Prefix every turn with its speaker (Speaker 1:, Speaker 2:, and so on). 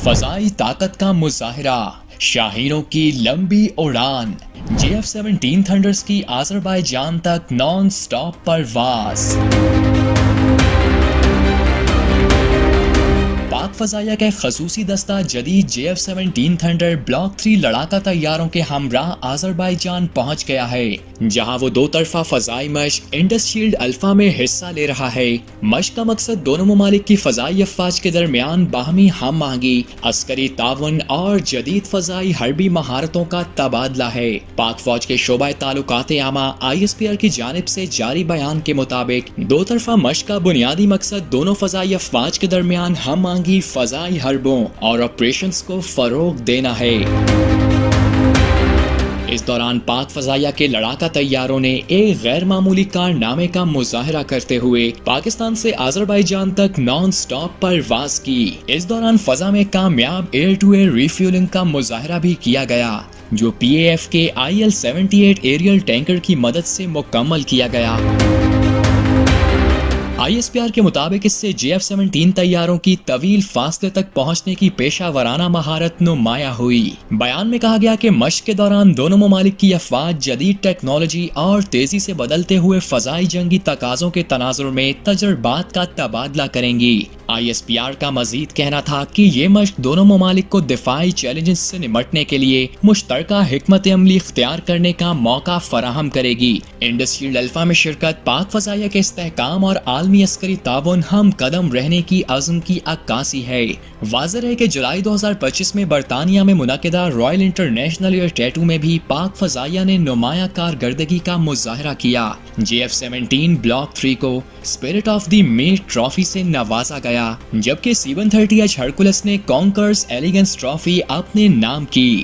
Speaker 1: فضائی طاقت کا مظاہرہ، شاہینوں کی لمبی اڑان، JF-17 تھنڈرز کی آذربائیجان تک نان سٹاپ پرواز۔ پاک فضائیہ کا ایک خصوصی دستہ جدید JF-17 تھنڈر بلاک 3 لڑاکا طیاروں کے ہمراہ آذربائیجان پہنچ گیا ہے، جہاں وہ دو طرفہ فضائی مشق انڈس شیلڈ الفا میں حصہ لے رہا ہے۔ مشق کا مقصد دونوں ممالک کی فضائی افواج کے درمیان باہمی ہم آہنگی، عسکری تعاون اور جدید فضائی حربی مہارتوں کا تبادلہ ہے۔ پاک فوج کے شعبہ تعلقات عامہ ISPR کی جانب سے جاری بیان کے مطابق دو طرفہ مشق کا بنیادی مقصد دونوں فضائی افواج کے درمیان ہم آہنگی، فضائی حربوں اور آپریشنز کو فروغ دینا ہے۔ اس دوران پاک فضائیہ کے لڑاکا طیاروں نے ایک غیر معمولی کارنامے کا مظاہرہ کرتے ہوئے پاکستان سے آذربائیجان تک نان سٹاپ پرواز کی۔ اس دوران فضا میں کامیاب ایئر ٹو ایئر ریفیولنگ کا مظاہرہ بھی کیا گیا، جو PAF کے IL-78 ایریل ٹینکر کی مدد سے مکمل کیا گیا۔ ISPR کے مطابق اس سے JF-17 طیاروں کی طویل فاصلے تک پہنچنے کی پیشہ ورانہ مہارت نمایاں ہوئی۔ بیان میں کہا گیا کہ مشق کے دوران دونوں ممالک کی افواج جدید ٹیکنالوجی اور تیزی سے بدلتے ہوئے فضائی جنگی تقاضوں کے تناظر میں تجربات کا تبادلہ کریں گی۔ ISPR کا مزید کہنا تھا کہ یہ مشق دونوں ممالک کو دفاعی چیلنجز سے نمٹنے کے لیے مشترکہ حکمت عملی اختیار کرنے کا موقع فراہم کرے گی۔ انڈس شیلڈ الفا میں شرکت پاک فضائیہ کے استحکام اور عالمی عسکری تعاون ہم قدم رہنے کی عزم کی عکاسی ہے۔ واضح ہے کہ جولائی 2025 میں برطانیہ میں منعقدہ رائل انٹرنیشنل ایئر ٹیٹو میں بھی پاک فضائیہ نے نمایاں کارکردگی کا مظاہرہ کیا۔ JF-17 بلاک 3 کو spirit of the meet trophy سے نوازا گیا، جبکہ C-130H ہرکولس نے کانکرز ایلیگنس ٹرافی اپنے نام کی۔